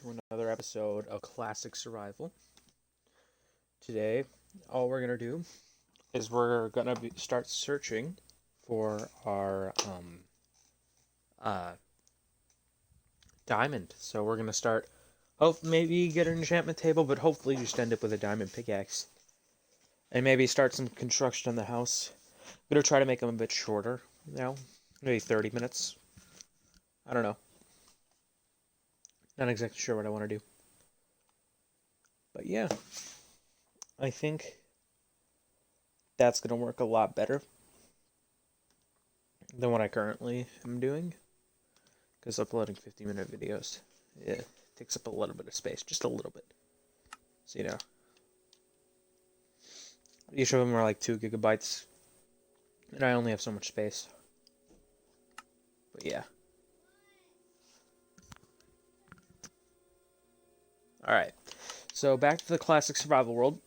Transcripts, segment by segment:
to another episode of Classic Survival. Today, all we're gonna do is start searching for our uh diamond. So we're gonna start. Maybe get an enchantment table, but hopefully just end up with a diamond pickaxe, and maybe start some construction on the house. I'm gonna try to make them a bit shorter now, maybe 30 minutes. I don't know. Not exactly sure what I want to do. But yeah, I think that's going to work a lot better than what I currently am doing. Because uploading 50-minute videos, it takes up a little bit of space. Just a little bit. So, each of them are like 2 gigabytes. And I only have so much space. But yeah. Alright. So, back to the classic survival world.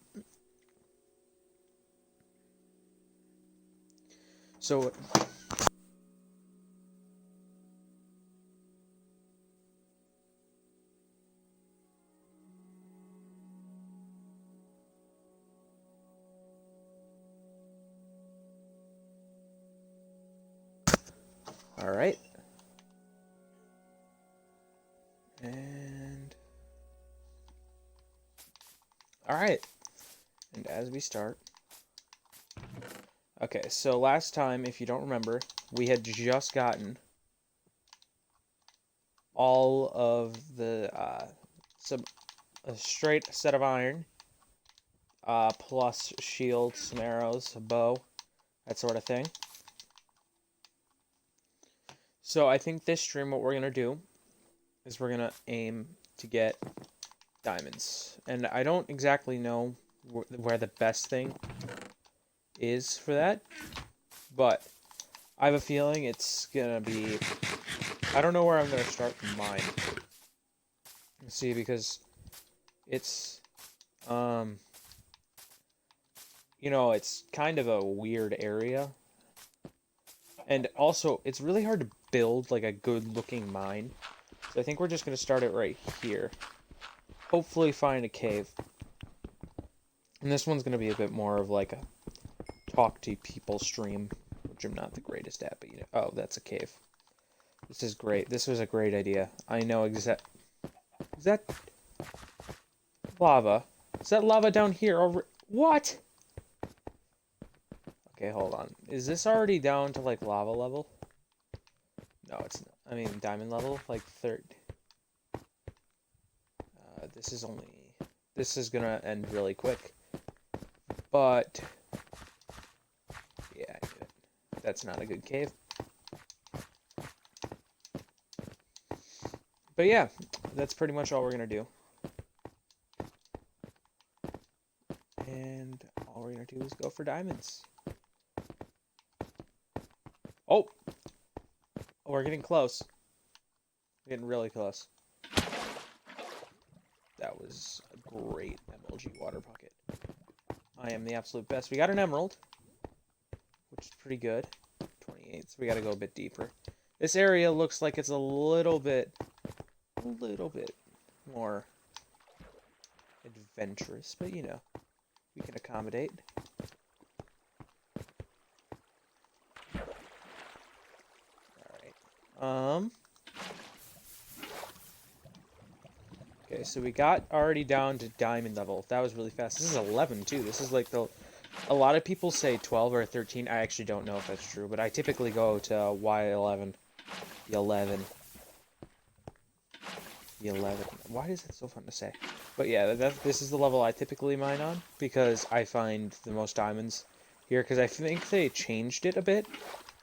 So, alright. And alright. And as we start. Okay, so last time, if you don't remember, we had just gotten all of the a straight set of iron, plus shield, some arrows, a bow, that sort of thing. So I think this stream, what we're gonna do is we're gonna aim to get diamonds, and I don't exactly know where the best thing is for that, but I have a feeling it's gonna be. I don't know where I'm gonna start the mine. See, because it's it's kind of a weird area, and also it's really hard to build like a good looking mine. So I think we're just gonna start it right here. Hopefully find a cave. And this one's gonna be a bit more of like a talk to people stream, which I'm not the greatest at, but oh, that's a cave. This is great. This was a great idea. I know Is that lava? Is that lava down here? Or what? Okay, hold on. Is this already down to like lava level? No, it's not. I mean diamond level, like third. This is gonna end really quick. But yeah, I get it. That's not a good cave. But yeah, that's pretty much all we're gonna do. And all we're gonna do is go for diamonds. Oh! We're getting close. We're getting really close. That was a great MLG water bucket. I am the absolute best. We got an emerald, which is pretty good. 28, so we gotta go a bit deeper. This area looks like it's a little bit more adventurous, but we can accommodate. Alright. Okay, so we got already down to diamond level. That was really fast. This is 11 too. This is like a lot of people say 12 or 13. I actually don't know if that's true, but I typically go to Y11. The 11. Why is that so fun to say? But yeah, this is the level I typically mine on, because I find the most diamonds here, because I think they changed it a bit.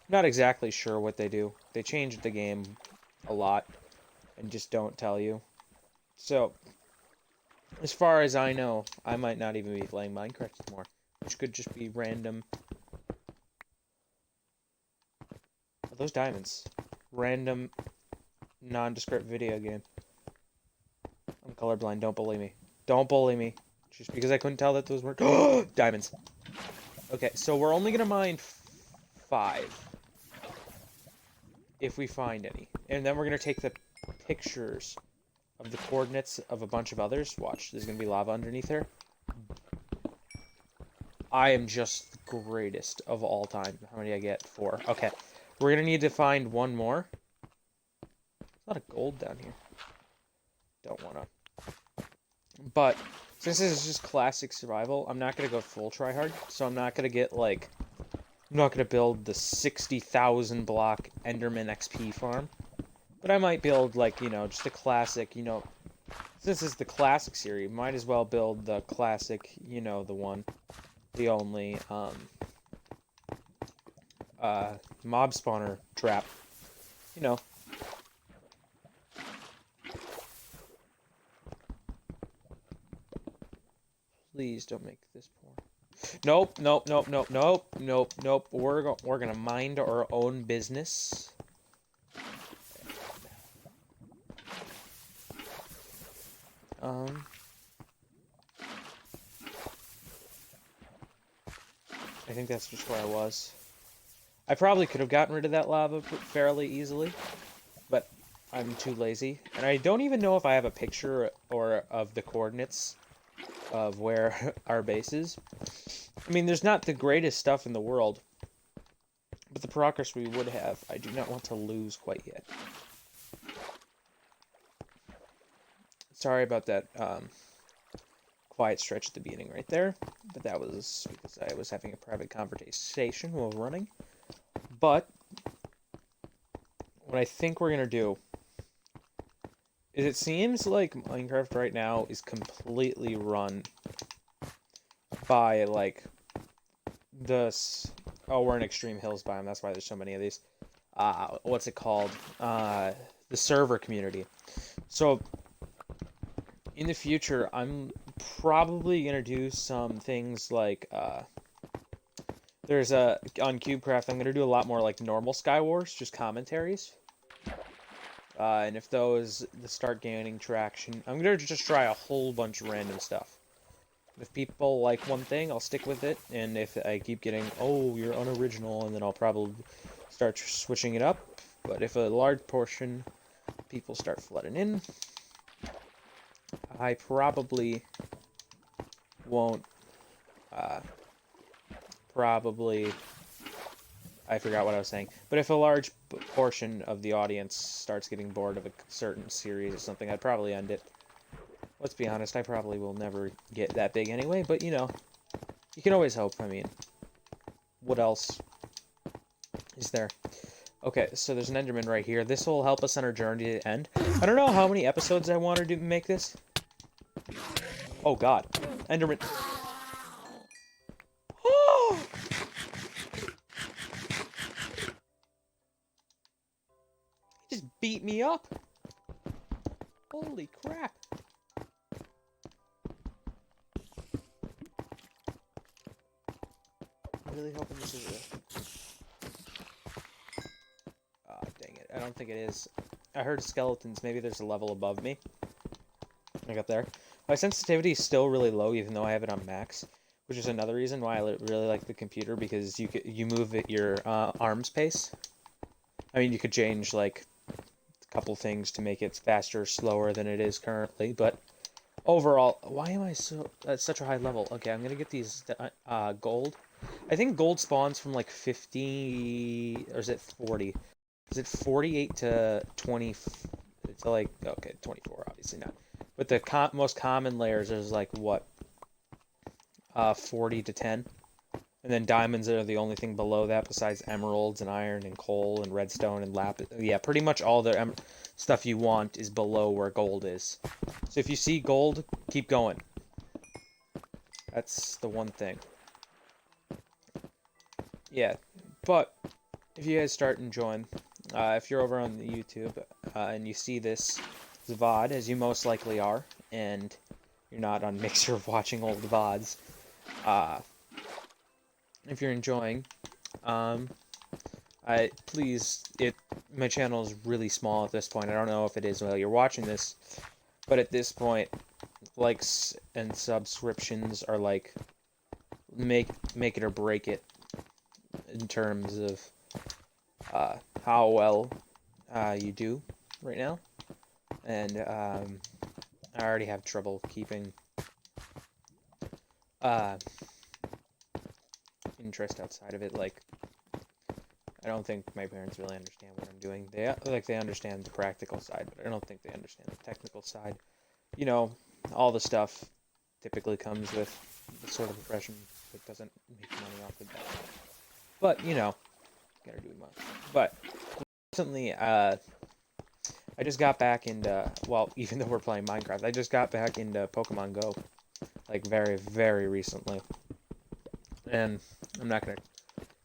Not exactly sure what they do. They changed the game a lot and just don't tell you. So, as far as I know, I might not even be playing Minecraft anymore, which could just be random. Are those diamonds? Random, nondescript video game. I'm colorblind, don't bully me. Don't bully me. Just because I couldn't tell that those were diamonds. Okay, so we're only gonna mine 5. If we find any. And then we're gonna take the pictures of of the coordinates of a bunch of others. Watch, there's gonna be lava underneath here. I am just the greatest of all time. How many did I get? 4. Okay. We're gonna need to find one more. There's a lot of gold down here. Don't wanna. But since this is just classic survival, I'm not gonna go full tryhard. So I'm not gonna get like, I'm not gonna build the 60,000 block Enderman XP farm. But I might build like, you know, just a classic, you know, since this is the classic series, might as well build the classic, you know, the one, the only, mob spawner trap. You know. Please don't make this poor. Nope, nope, nope, nope, nope, nope, nope. We're gonna mind our own business. I think that's just where I was. I probably could have gotten rid of that lava fairly easily, but I'm too lazy. And I don't even know if I have a picture or of the coordinates of where our base is. I mean, there's not the greatest stuff in the world, but the progress we would have, I do not want to lose quite yet. Sorry about that quiet stretch at the beginning right there, but that was because I was having a private conversation while running. But what I think we're gonna do is, it seems like Minecraft right now is completely run by like this. Oh, we're in Extreme Hills biome. That's why there's so many of these. What's it called? The server community. So in the future, I'm probably gonna do some things like there's on CubeCraft, I'm gonna do a lot more like normal Skywars, just commentaries. And if those start gaining traction, I'm gonna just try a whole bunch of random stuff. If people like one thing, I'll stick with it, and if I keep getting, oh, you're unoriginal, and then I'll probably start switching it up. But if a large portion people start flooding in, I probably won't, I forgot what I was saying. But if a large portion of the audience starts getting bored of a certain series or something, I'd probably end it. Let's be honest, I probably will never get that big anyway, but you know, you can always hope. I mean, what else is there? Okay, so there's an Enderman right here. This will help us on our journey to the end. I don't know how many episodes I wanted to make this. Oh god. Enderman. Oh! He just beat me up. Holy crap. I'm really hoping this is it. Ah, dang it. I don't think it is. I heard skeletons. Maybe there's a level above me. I got there. My sensitivity is still really low, even though I have it on max, which is another reason why I really like the computer, because you move at your arm's pace. I mean, you could change like a couple things to make it faster or slower than it is currently, but overall, why am I so at such a high level? Okay, I'm gonna get these gold. I think gold spawns from like 50, or is it 40? Is it 48 to 20? To like, okay, 24, obviously not. But the most common layers is like what? 40 to 10. And then diamonds are the only thing below that besides emeralds and iron and coal and redstone and lapis. Yeah, pretty much all the stuff you want is below where gold is. So if you see gold, keep going. That's the one thing. Yeah, but if you guys start enjoying, if you're over on the YouTube and you see this VOD, as you most likely are, and you're not on Mixer watching old VODs, if you're enjoying, my channel is really small at this point. I don't know if it is while you're watching this, but at this point, likes and subscriptions are like make it or break it in terms of how well you do right now. And I already have trouble keeping uh, interest outside of it. Like, I don't think my parents really understand what I'm doing. They understand the practical side, but I don't think they understand the technical side. You know, all the stuff typically comes with the sort of impression that doesn't make money off the bat. But, you know, gotta do much. But recently, I just got back into, well, even though we're playing Minecraft, I just got back into Pokemon Go, like very, very recently. And I'm not gonna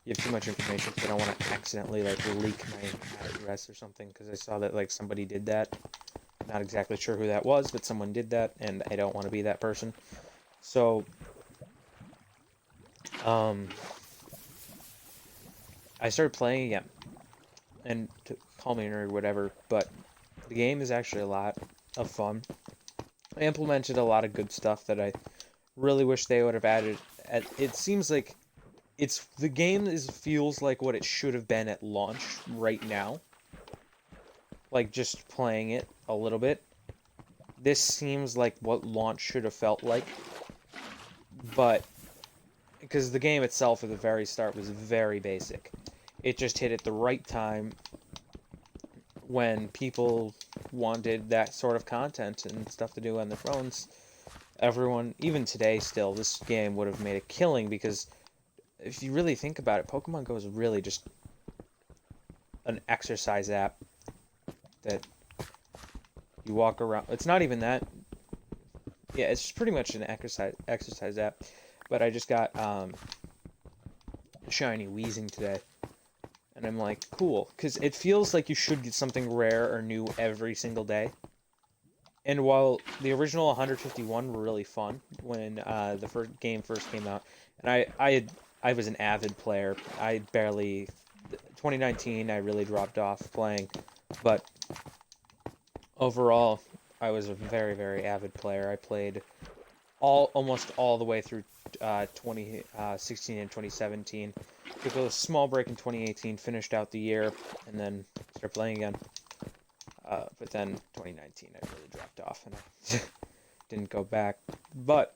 give too much information because I don't want to accidentally like leak my address or something because I saw that like somebody did that. Not exactly sure who that was, but someone did that, and I don't want to be that person. So, I started playing again, and to call me a nerd, whatever, but the game is actually a lot of fun. I implemented a lot of good stuff that I really wish they would have added. It seems like the game feels like what it should have been at launch right now. Like just playing it a little bit. This seems like what launch should have felt like. But because the game itself at the very start was very basic. It just hit at the right time when people wanted that sort of content and stuff to do on their phones. Everyone, even today still, this game would have made a killing because if you really think about it, Pokemon Go is really just an exercise app that you walk around. It's not even that. Yeah, it's pretty much an exercise app. But I just got shiny Weezing today. And I'm like, cool. Because it feels like you should get something rare or new every single day. And while the original 151 were really fun when the game first came out, and I was an avid player. I barely 2019 I really dropped off playing, but overall I was a very, very avid player. I played almost all the way through 2016 and 2017. Took a small break in 2018, finished out the year, and then started playing again. But then 2019, I really dropped off, and I didn't go back. But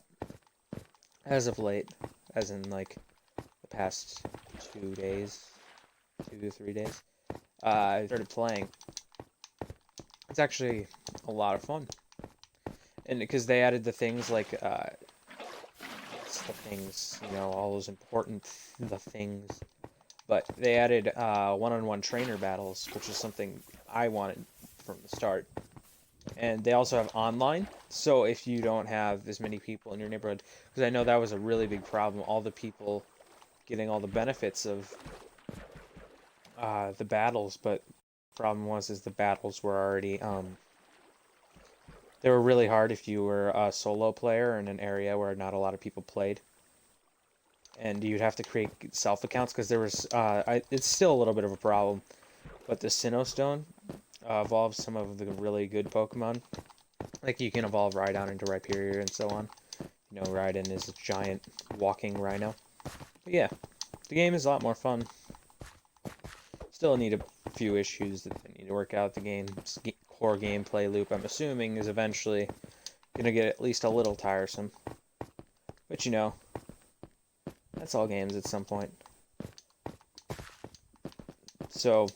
as of late, as in like the past 2 days, 2 to 3 days, I started playing. It's actually a lot of fun, and because they added the things like the things, you know, all those important things. But they added one-on-one trainer battles, which is something I wanted from the start. And they also have online, so if you don't have as many people in your neighborhood, because I know that was a really big problem, all the people getting all the benefits of the battles, but the problem is the battles were already, they were really hard if you were a solo player in an area where not a lot of people played. And you'd have to create self-accounts, because there was, it's still a little bit of a problem, but the Sinnoh Stone evolves some of the really good Pokemon. Like, you can evolve Rhydon into Rhyperior and so on. You know, Rhydon is a giant walking rhino. But yeah, the game is a lot more fun. Still need a few issues that they need to work out. The game's core gameplay loop, I'm assuming, is eventually going to get at least a little tiresome. But you know, that's all games at some point. So,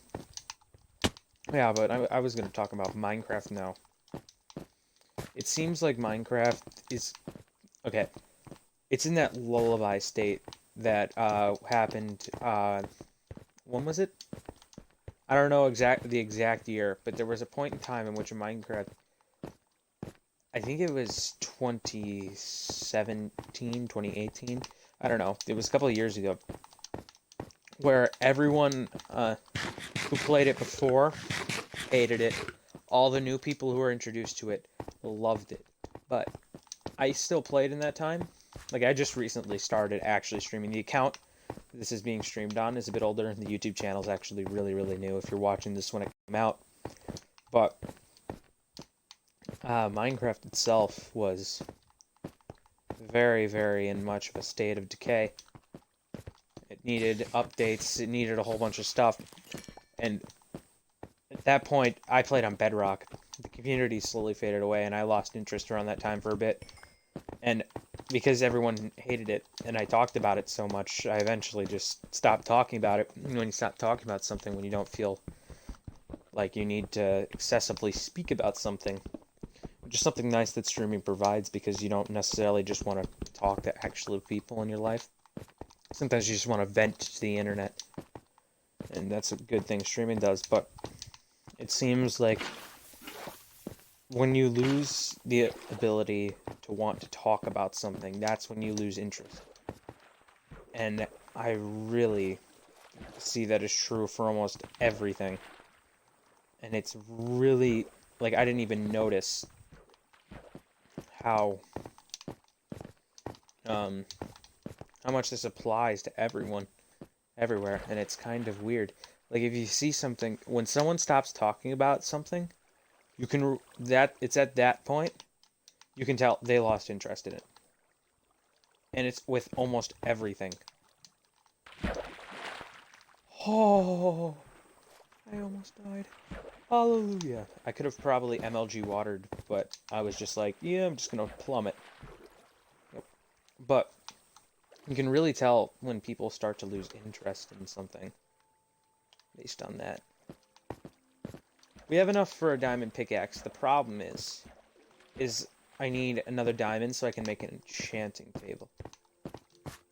yeah, but I was going to talk about Minecraft now. It seems like Minecraft is... Okay, it's in that lullaby state that happened... when was it? I don't know the exact year, but there was a point in time in which Minecraft... I think it was 2017, 2018. I don't know. It was a couple of years ago. Where everyone who played it before hated it. All the new people who were introduced to it loved it. But I still played in that time. Like, I just recently started actually streaming. The account this is being streamed on is a bit older, and the YouTube channel is actually really, really new if you're watching this when it came out. But Minecraft itself was very, very in much of a state of decay. It needed updates, it needed a whole bunch of stuff, and at that point, I played on Bedrock, the community slowly faded away, and I lost interest around that time for a bit. And because everyone hated it, and I talked about it so much, I eventually just stopped talking about it. When you stop talking about something, when you don't feel like you need to excessively speak about something, which is something nice that streaming provides, because you don't necessarily just want to talk to actual people in your life. Sometimes you just want to vent to the internet, and that's a good thing streaming does. But it seems like when you lose the ability to want to talk about something, that's when you lose interest. And I really see that as true for almost everything. And it's really, like, I didn't even notice how much this applies to everyone, everywhere, and it's kind of weird. Like, if you see something, when someone stops talking about something, you can, it's at that point, you can tell they lost interest in it. And it's with almost everything. Oh, I almost died. Hallelujah. I could have probably MLG watered, but I was just like, yeah, I'm just gonna plummet. Yep. But you can really tell when people start to lose interest in something based on that. We have enough for a diamond pickaxe. The problem is I need another diamond so I can make an enchanting table.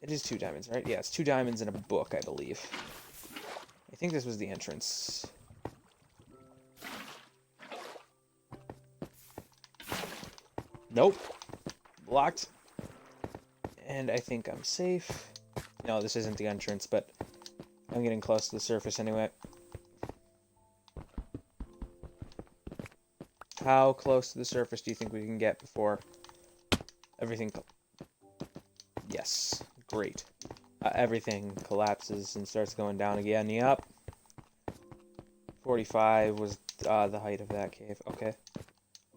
It is 2 diamonds, right? Yeah, it's 2 diamonds and a book, I believe. I think this was the entrance. Nope. Blocked. And I think I'm safe. No, this isn't the entrance, but I'm getting close to the surface anyway. How close to the surface do you think we can get before everything... Yes. Great. Everything collapses and starts going down again. Yep. 45 was the height of that cave. Okay.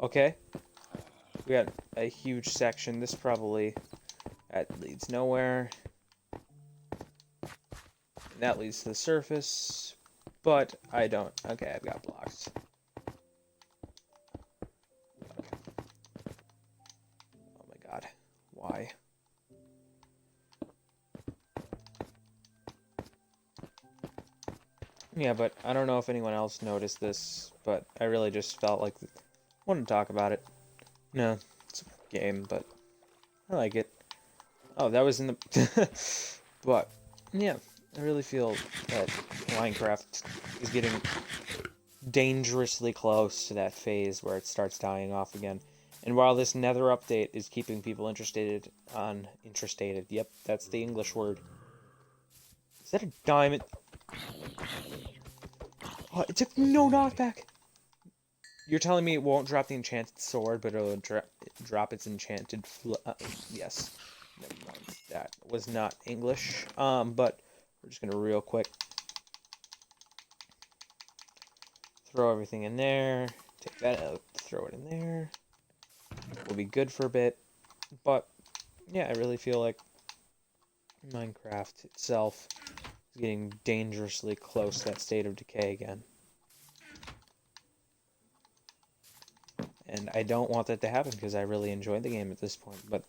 Okay. We got a huge section. This probably... That leads nowhere. And that leads to the surface. But I don't... Okay, I've got blocks. Okay. Oh my god. Why? Yeah, but I don't know if anyone else noticed this, but I really just felt like I wanted to talk about it. No, it's a game, but I like it. Oh, that was in the... But, yeah, I really feel that Minecraft is getting dangerously close to that phase where it starts dying off again. And while this Nether update is keeping people interested, yep, that's the English word. Is that a diamond? Oh, it took no knockback! You're telling me it won't drop the enchanted sword, but it'll drop its enchanted yes. Never mind. That was not English. But we're just gonna real quick throw everything in there. Take that out. Throw it in there. We'll be good for a bit. But yeah, I really feel like Minecraft itself is getting dangerously close to that state of decay again. And I don't want that to happen because I really enjoy the game at this point, but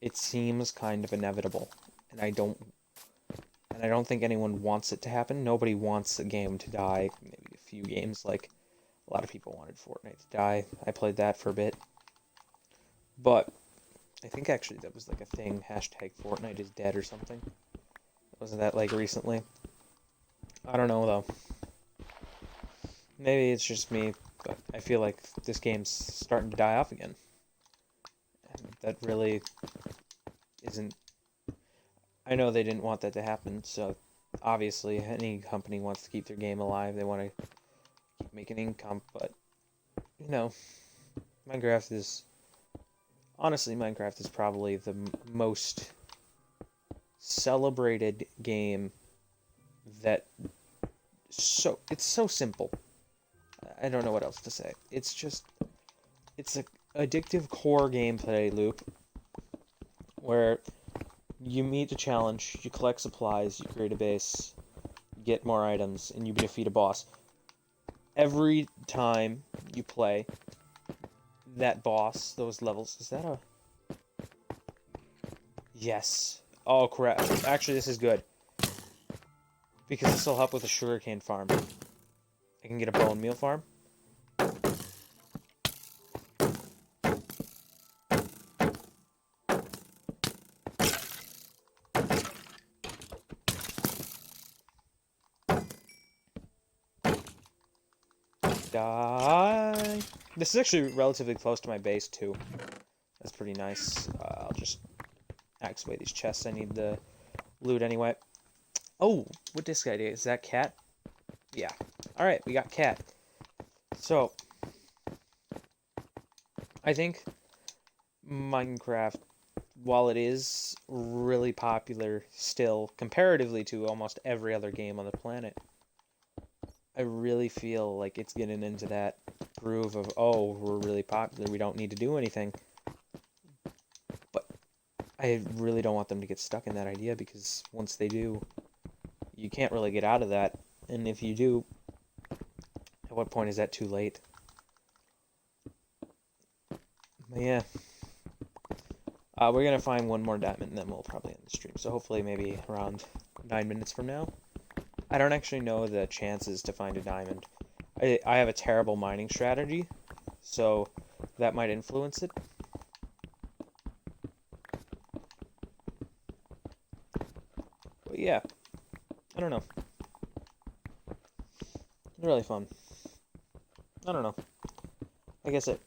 it seems kind of inevitable. And I don't think anyone wants it to happen. Nobody wants a game to die. Maybe a few games, like a lot of people wanted Fortnite to die. I played that for a bit. But I think actually that was like a thing, hashtag Fortnite is dead or something. Wasn't that like recently? I don't know though. Maybe it's just me, but I feel like this game's starting to die off again. And that really isn't... I know they didn't want that to happen, so obviously any company wants to keep their game alive. They want to keep making income, but, you know, Minecraft is... Honestly, Minecraft is probably the most celebrated game that... It's so simple. I don't know what else to say. It's just... It's an addictive core gameplay loop where you meet a challenge, you collect supplies, you create a base, you get more items, and you defeat a boss. every time you play that boss, those levels, is that a... Yes. Oh, crap. Actually, this is good. Because this will help with a sugarcane farm. I can get a bone meal farm. Die. This is actually relatively close to my base, too. That's pretty nice. I'll just axe away these chests. I need the loot anyway. Oh, what disc idea? Is that cat? Yeah. Alright, we got cat. So, I think Minecraft, while it is really popular still, comparatively to almost every other game on the planet, I really feel like it's getting into that groove of, oh, we're really popular, we don't need to do anything. But I really don't want them to get stuck in that idea, because once they do, you can't really get out of that. And if you do, at what point is that too late? But yeah. We're going to find one more diamond, and then we'll probably end the stream. So hopefully maybe around 9 minutes from now. I don't actually know the chances to find a diamond. I have a terrible mining strategy, so that might influence it. But yeah, I don't know. Really fun. I don't know. Like I said,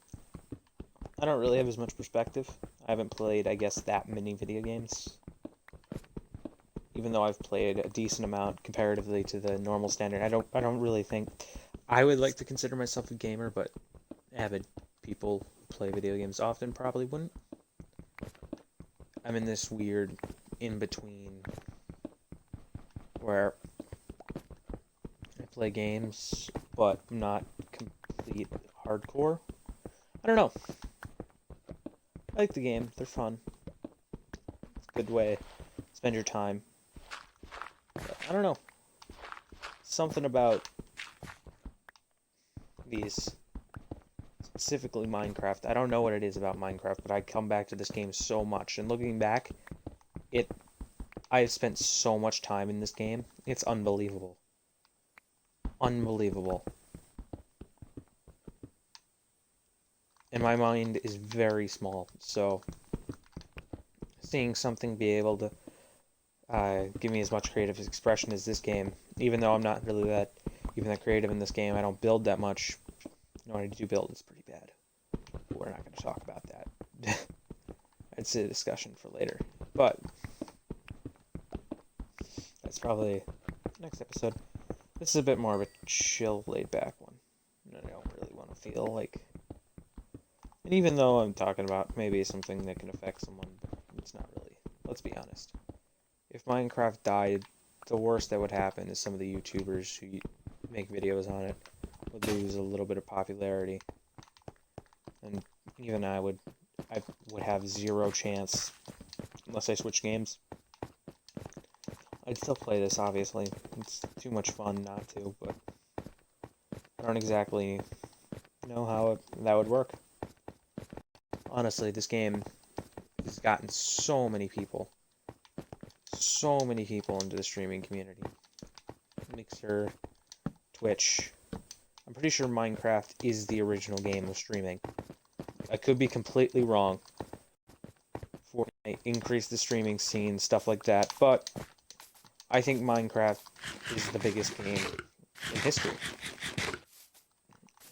I don't really have as much perspective. I haven't played, I guess, that many video games. Even though I've played a decent amount comparatively to the normal standard. I don't really think I would like to consider myself a gamer, but avid people who play video games often probably wouldn't. I'm in this weird in-between where I play games, but I'm not complete hardcore. I don't know. I like the game. They're fun. It's a good way to spend your time. But I don't know. Something about these, specifically Minecraft. I don't know what it is about Minecraft, but I come back to this game so much. And looking back, I've spent so much time in this game. It's unbelievable. Unbelievable. And my mind is very small, so seeing something be able to give me as much creative expression as this game, even though I'm not really even that creative in this game, I don't build that much. What I do build is pretty bad. But we're not going to talk about that. It's a discussion for later. But that's probably next episode. This is a bit more of a chill, laid-back one. I don't really want to feel like... And even though I'm talking about maybe something that can affect someone, but it's not really. Let's be honest. If Minecraft died, the worst that would happen is some of the YouTubers who make videos on it would lose a little bit of popularity. And even I would have zero chance, unless I switch games. I'd still play this, obviously. It's too much fun not to, but I don't exactly know how that would work. Honestly, this game has gotten so many people into the streaming community. Mixer, Twitch. I'm pretty sure Minecraft is the original game of streaming. I could be completely wrong. Fortnite increased the streaming scene, stuff like that, but I think Minecraft is the biggest game in history.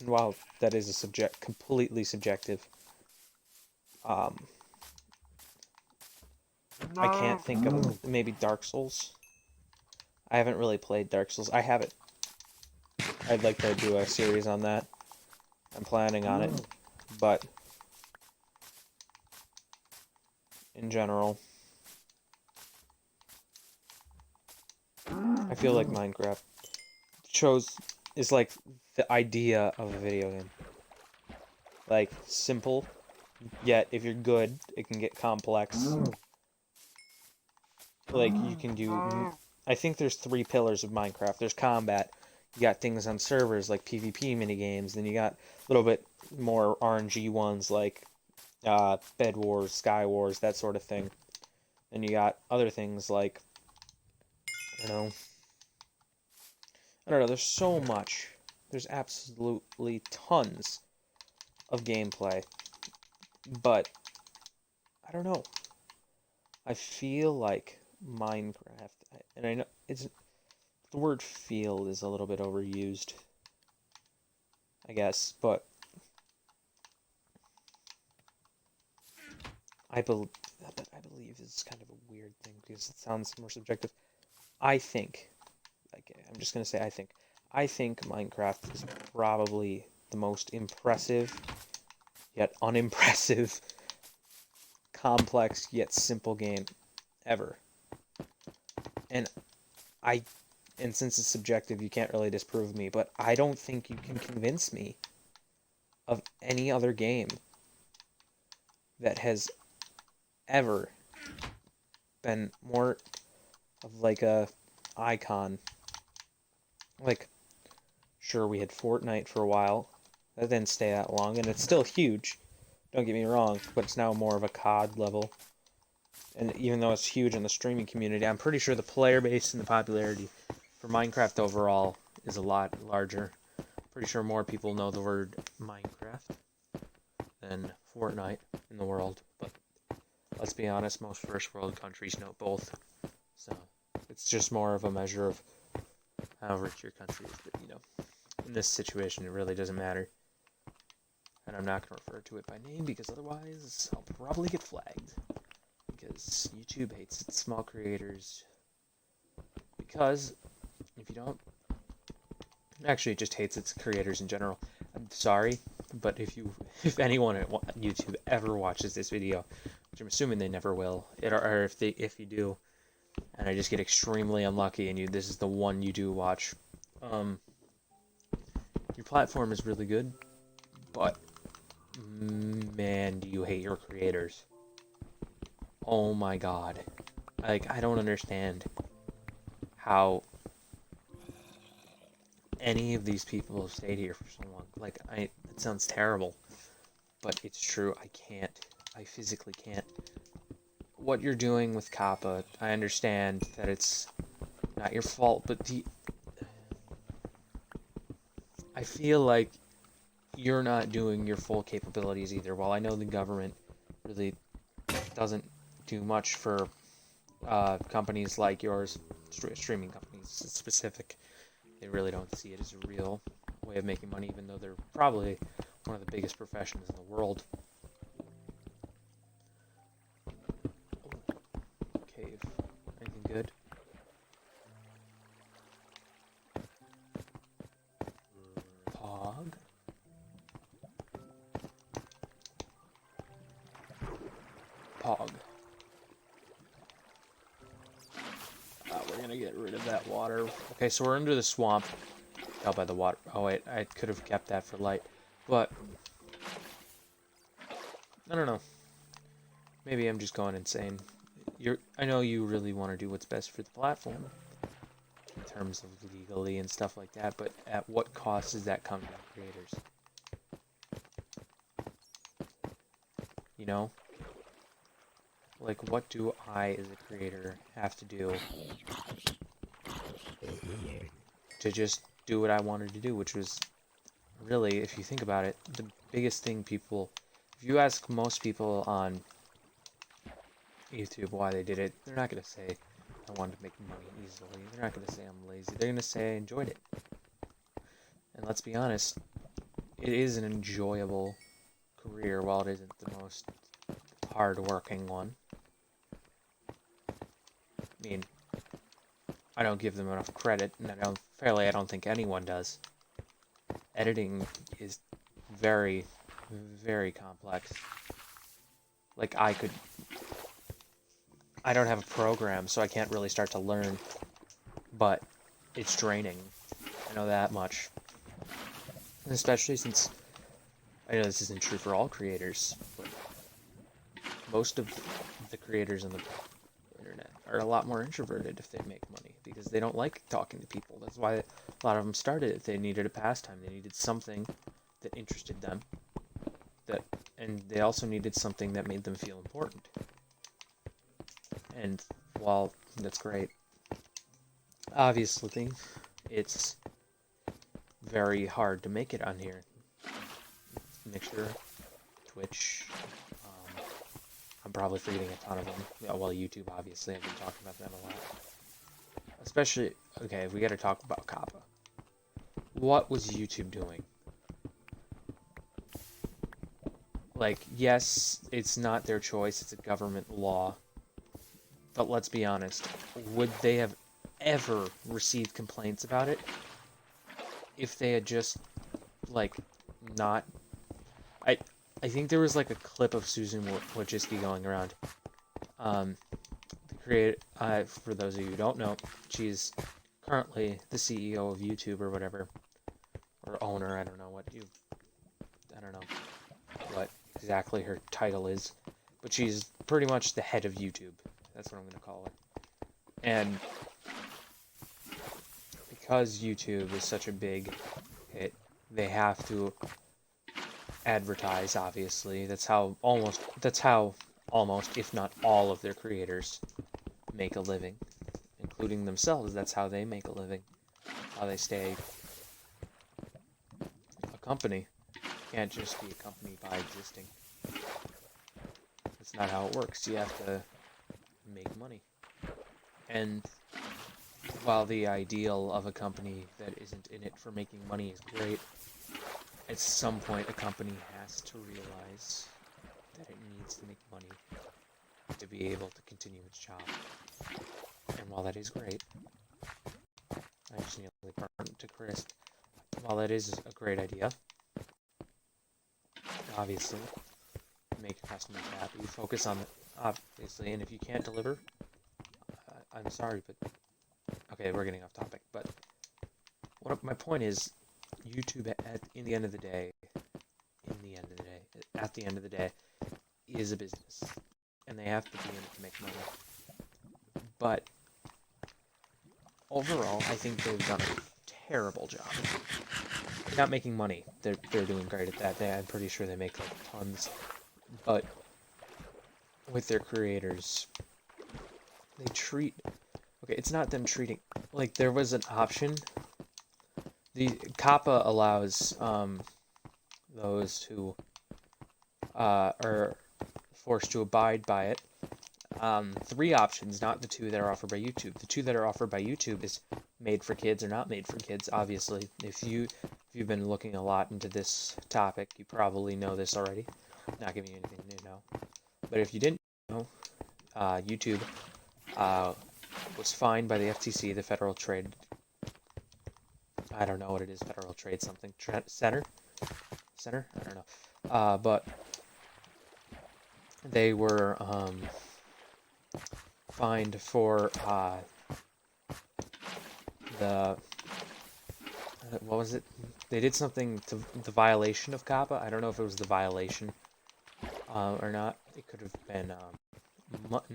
And while that is completely subjective, I can't think of maybe Dark Souls. I haven't really played Dark Souls. I have it. I'd like to do a series on that. I'm planning on it, but in general, I feel like Minecraft is like the idea of a video game. Like, simple, yet if you're good, it can get complex. Like, you can do... I think there's 3 pillars of Minecraft. There's combat, You got things on servers like PvP minigames, then you got a little bit more RNG ones like Bed Wars, Sky Wars, that sort of thing. Then you got other things like, I don't know, there's so much. There's absolutely tons of gameplay. But, I don't know. I feel like Minecraft, and I know the word feel is a little bit overused, I guess, but I believe this is kind of a weird thing because it sounds more subjective. I think, I'm just gonna say I think Minecraft is probably the most impressive yet unimpressive, complex yet simple game ever. And I, and since it's subjective, you can't really disprove me, but I don't think you can convince me of any other game that has ever been more of like a icon. Like, sure, we had Fortnite for a while. That didn't stay that long, and it's still huge. Don't get me wrong, but it's now more of a COD level. And even though it's huge in the streaming community, I'm pretty sure the player base and the popularity for Minecraft overall is a lot larger. Pretty sure more people know the word Minecraft than Fortnite in the world. But let's be honest, most first world countries know both. So it's just more of a measure of how rich your country is. But, in this situation, it really doesn't matter. And I'm not going to refer to it by name because otherwise I'll probably get flagged. Because YouTube hates its small creators. Because if you don't... Actually, it just hates its creators in general. I'm sorry, but if anyone at YouTube ever watches this video, which I'm assuming they never will, or if you do, and I just get extremely unlucky and this is the one you do watch, your platform is really good, but man, do you hate your creators. Oh my god. Like, I don't understand how any of these people have stayed here for so long. Like, it sounds terrible, but it's true. I can't. I physically can't. What you're doing with Kappa, I understand that it's not your fault, but I feel like you're not doing your full capabilities either. While I know the government really doesn't do much for companies like yours, streaming companies specific, they really don't see it as a real way of making money, even though they're probably one of the biggest professions in the world. Oh, cave. Anything good? Pog? Pog. We're gonna get rid of that water. Okay, so we're under the swamp. Out by the water. Oh wait, I could have kept that for light. But I don't know. Maybe I'm just going insane. I know you really want to do what's best for the platform in terms of legally and stuff like that, but at what cost does that come to the creators? You know? Like, what do I, as a creator, have to do to just do what I wanted to do, which was really, if you think about it, the biggest thing people... If you ask most people on YouTube why they did it, they're not going to say, I wanted to make money easily. They're not going to say I'm lazy. They're going to say I enjoyed it. And let's be honest, it is an enjoyable career while it isn't the most hard-working one. I mean, I don't give them enough credit, and I don't think anyone does. Editing is very, very complex. Like, I don't have a program, so I can't really start to learn, but it's draining. I know that much. And especially since, I know this isn't true for all creators, but most of the creators on the internet are a lot more introverted if they make money, because they don't like talking to people. That's why A lot of them started it. They needed a pastime. They needed something that interested them. And they also needed something that made them feel important. And while that's great, obviously, it's very hard to make it on here. Mixer, Twitch, I'm probably forgetting a ton of them. Well, YouTube, obviously, I've been talking about them a lot. Especially, okay, we gotta talk about COPPA. What was YouTube doing? Like, yes, it's not their choice, it's a government law. But let's be honest, would they have ever received complaints about it if they had just, like, not... I think there was, like, a clip of Susan Wojcicki going around. For those of you who don't know, she's currently the CEO of YouTube or whatever. Or owner, I don't know what exactly her title is. But she's pretty much the head of YouTube. That's what I'm going to call her. And because YouTube is such a big hit, they have to advertise, obviously. That's how almost, if not all of their creators make a living. Including themselves, that's how they make a living. How they stay a company. Can't just be a company by existing. That's not how it works. You have to make money. And while the ideal of a company that isn't in it for making money is great, at some point a company has to realize that it needs to make money to be able to continue its job. And while that is great, I just nearly burned to crisp. While that is a great idea, obviously, make your customers happy, focus on it, obviously, and if you can't deliver, I'm sorry, but, okay, we're getting off topic, but my point is, YouTube, at the end of the day, is a business, and they have to be in it to make money. But overall, I think they've done a terrible job. They're not making money. They're doing great at that. I'm pretty sure they make like tons. But with their creators, they treat... Okay, it's not them treating... Like, there was an option. The COPPA allows those who are forced to abide by it 3 options, not the 2 that are offered by YouTube. The 2 that are offered by YouTube is made for kids or not made for kids, obviously. If you've been looking a lot into this topic, you probably know this already. Not giving you anything new now. But if you didn't know, YouTube was fined by the FTC, the Federal Trade... I don't know what it is, Federal Trade something. Center? I don't know. But they were fined for what was it? They did something to the violation of COPPA. I don't know if it was the violation or not. It could have been a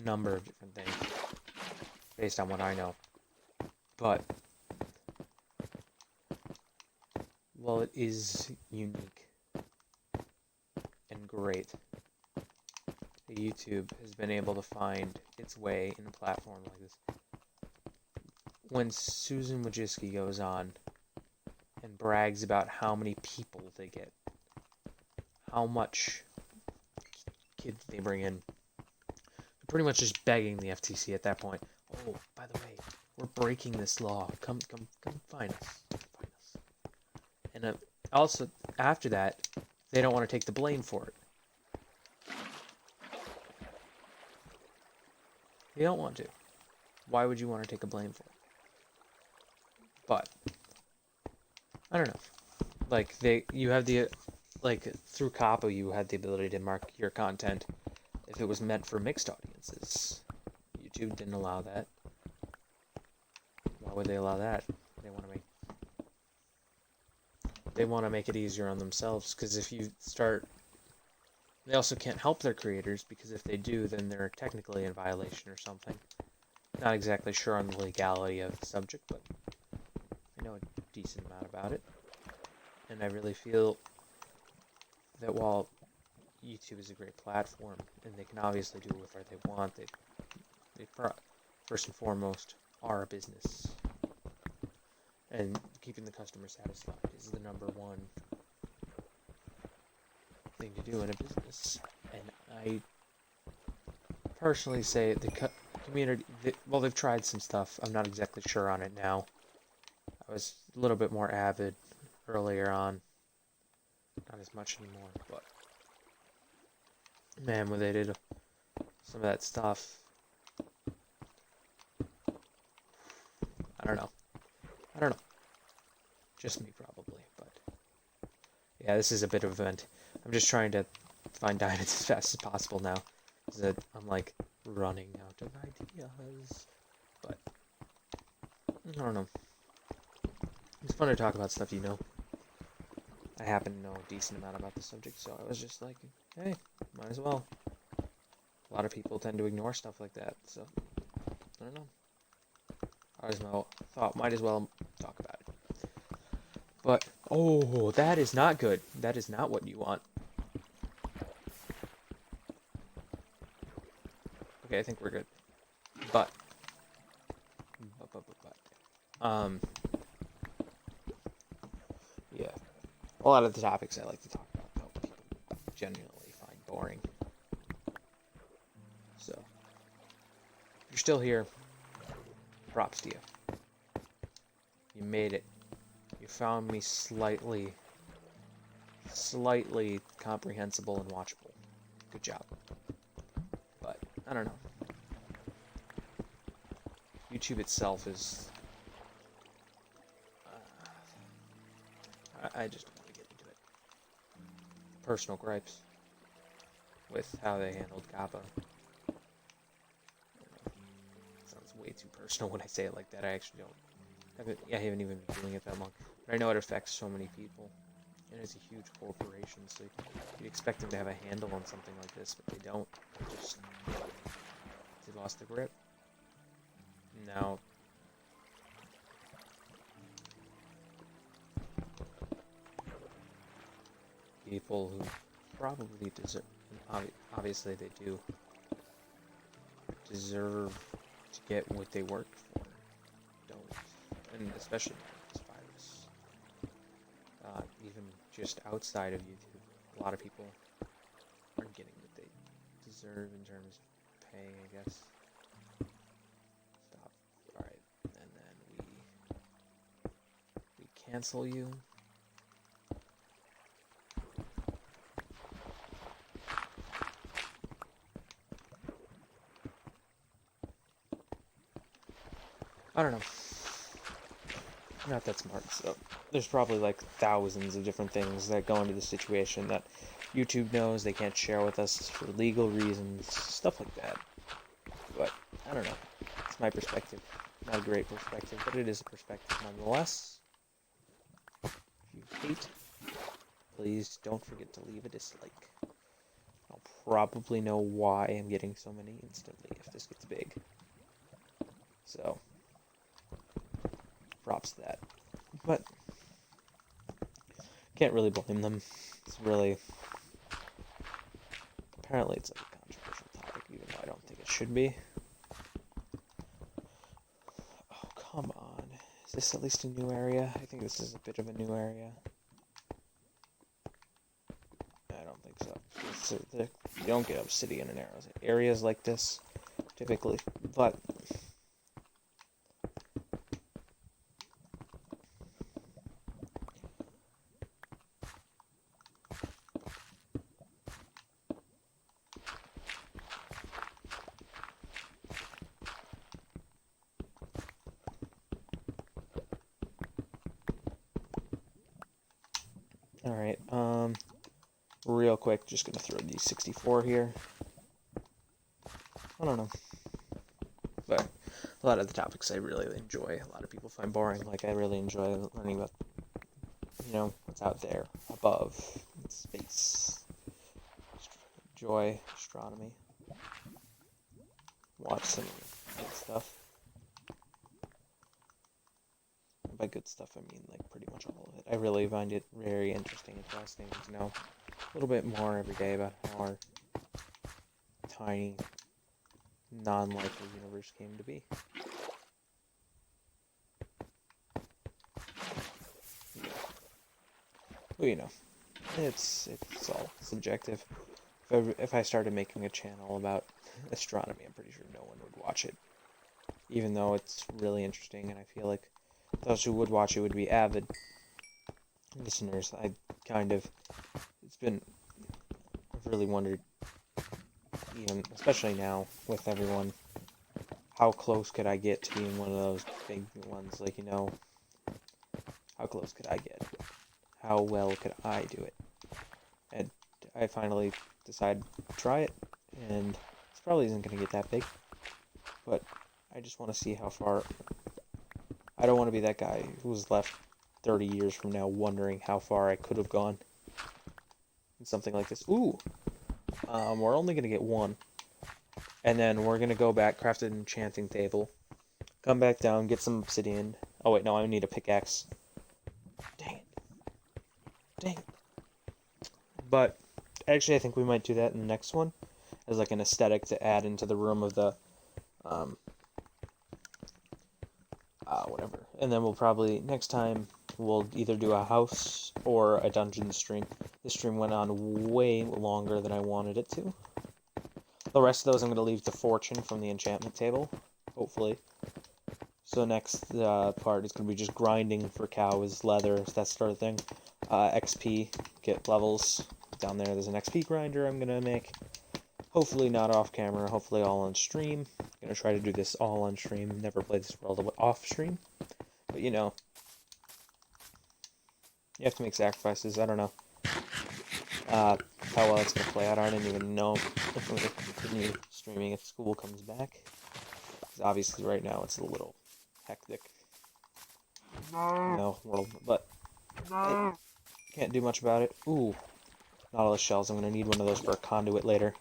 number of different things based on what I know. But while it is unique and great, YouTube has been able to find its way in a platform like this. When Susan Wojcicki goes on and brags about how many people they get, how much kids they bring in, they're pretty much just begging the FTC at that point. Oh, by the way, we're breaking this law. Come find us. And also, after that, they don't want to take the blame for it. They don't want to. Why would you want to take a blame for it? But I don't know. Like you have the through COPPA, you had the ability to mark your content if it was meant for mixed audiences. YouTube didn't allow that. Why would they allow that? They want to make it easier on themselves, because if you start... They also can't help their creators, because if they do, then they're technically in violation or something. Not exactly sure on the legality of the subject, but I know decent amount about it. And I really feel that while YouTube is a great platform, and they can obviously do whatever they want, they first and foremost are a business. And keeping the customer satisfied is the number one thing to do in a business. And I personally say the community, well, they've tried some stuff. I'm not exactly sure on it now. I was a little bit more avid earlier on. Not as much anymore, but man, when they did some of that stuff, I don't know. Just me probably, but yeah, this is a bit of an event. I'm just trying to find diamonds as fast as possible now, because I'm like running out of ideas. But I don't know. It's fun to talk about stuff you know. I happen to know a decent amount about the subject, so I was just like, hey, might as well. A lot of people tend to ignore stuff like that, so I don't know. Might as well talk about it. But, oh, that is not good. That is not what you want. Okay, I think we're good. But, yeah. A lot of the topics I like to talk about, though, people genuinely find boring. So, if you're still here, props to you. You made it. You found me slightly comprehensible and watchable. Good job. But, I don't know. YouTube itself is... I just don't want to get into it. Personal gripes with how they handled Kappa. Sounds way too personal when I say it like that. I actually don't. I haven't even been doing it that long. But I know it affects so many people. And it's a huge corporation, so you'd expect them to have a handle on something like this, but they don't. They lost the grip. Now, people who probably deserve, obviously they do, deserve to get what they worked for, don't. And especially this virus. Even just outside of YouTube, a lot of people aren't getting what they deserve in terms of pay, I guess. Stop. Alright, and then we cancel you. I don't know. I'm not that smart, so there's probably like thousands of different things that go into the situation that YouTube knows they can't share with us for legal reasons, stuff like that. But I don't know. It's my perspective. Not a great perspective, but it is a perspective nonetheless. If you hate, please don't forget to leave a dislike. I'll probably know why I'm getting so many instantly if this gets big. So, props to that. But, can't really blame them. It's really... Apparently it's like a controversial topic, even though I don't think it should be. Oh, come on. Is this at least a new area? I think this is a bit of a new area. I don't think so. You don't get obsidian in areas like this, typically. But... Alright, real quick, just gonna throw D64 here. I don't know. But a lot of the topics I really enjoy, a lot of people find boring. Like, I really enjoy learning about, what's out there, above, in space. Enjoy astronomy. Watch some good stuff. by good stuff, I mean like pretty much all of it. I really find it very interesting and fascinating to know a little bit more every day about how our tiny, non-likely universe came to be. Well, you know, it's all subjective. If I started making a channel about astronomy, I'm pretty sure no one would watch it. Even though it's really interesting, and I feel like those who would watch it would be avid listeners. I've really wondered, even especially now with everyone, how close could I get to being one of those big ones? Like, how close could I get? How well could I do it? And I finally decided to try it, and it probably isn't going to get that big, but I just want to see how far. I don't want to be that guy who's left 30 years from now wondering how far I could have gone in something like this. Ooh! We're only going to get one. And then we're going to go back, craft an enchanting table, come back down, get some obsidian. Oh wait, no, I need a pickaxe. Dang it. Dang it. But, actually I think we might do that in the next one, as like an aesthetic to add into the room of the, whatever. And then we'll probably, next time, we'll either do a house or a dungeon stream. This stream went on way longer than I wanted it to. The rest of those I'm going to leave to fortune from the enchantment table, hopefully. So next part is going to be just grinding for cows, leather, that sort of thing. XP, get levels. Down there's an XP grinder I'm going to make. Hopefully not off camera, hopefully all on stream. I'm going to try to do this all on stream. Never played this world off stream. But you have to make sacrifices. I don't know how well it's going to play out. I don't even know if I'm going to continue streaming if school comes back. Because obviously right now it's a little hectic, world. But I can't do much about it. Ooh, nautilus shells. I'm going to need one of those for a conduit later.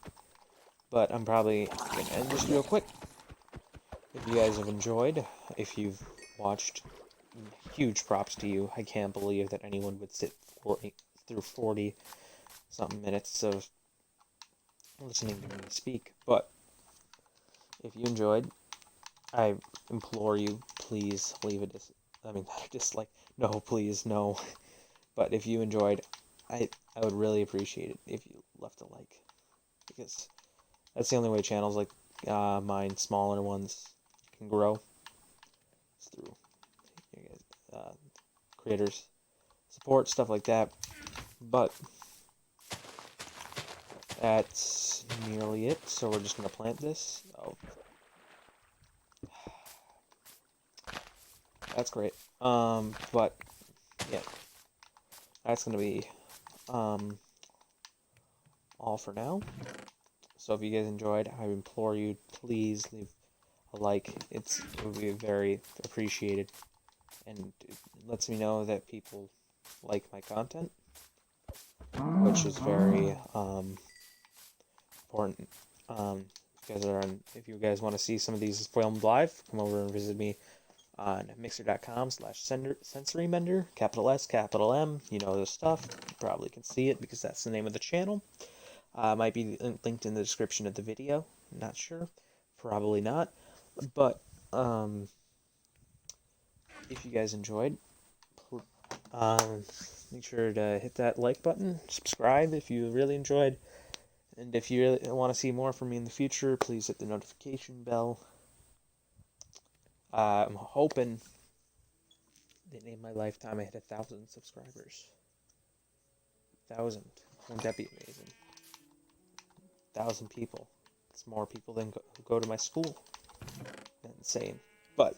But I'm probably going to end this video quick. If you guys have enjoyed, if you've watched, huge props to you. I can't believe that anyone would sit through 40-something minutes of listening to me speak. But if you enjoyed, I implore you, please leave not a dislike. No, please, no. But if you enjoyed, I would really appreciate it if you left a like. Because that's the only way channels like mine, smaller ones, can grow. It's through creators support, stuff like that. But that's nearly it. So we're just gonna plant this. Oh, that's great. But yeah, that's gonna be all for now. So if you guys enjoyed, I implore you, please leave a like. It would be very appreciated, and it lets me know that people like my content, which is very important. If you guys want to see some of these filmed live, come over and visit me on mixer.com/sensorymender, capital S, capital M. You know this stuff. You probably can see it because that's the name of the channel. Might be linked in the description of the video. Not sure. Probably not. But if you guys enjoyed, make sure to hit that like button. Subscribe if you really enjoyed. And if you really want to see more from me in the future, please hit the notification bell. I'm hoping that in my lifetime I hit 1,000 subscribers. 1,000. Wouldn't that be amazing? 1,000 people. It's more people than who go to my school. Insane. But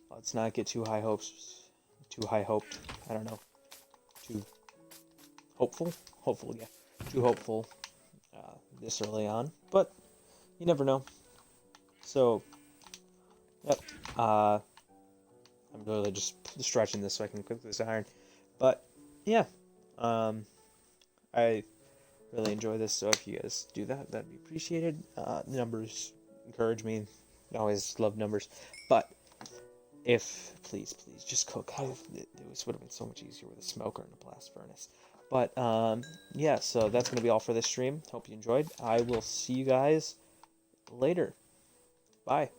let's not get too high hopes. Too high hoped. I don't know. Too hopeful? Hopeful, yeah. Too hopeful this early on. But you never know. So, yep. I'm really just stretching this so I can cook this iron. But, yeah. I really enjoy this, so if you guys do that, that'd be appreciated. Numbers encourage me. I always love numbers. But Please, just cook. This would have been so much easier with a smoker and a blast furnace. But, yeah, so that's going to be all for this stream. Hope you enjoyed. I will see you guys later. Bye.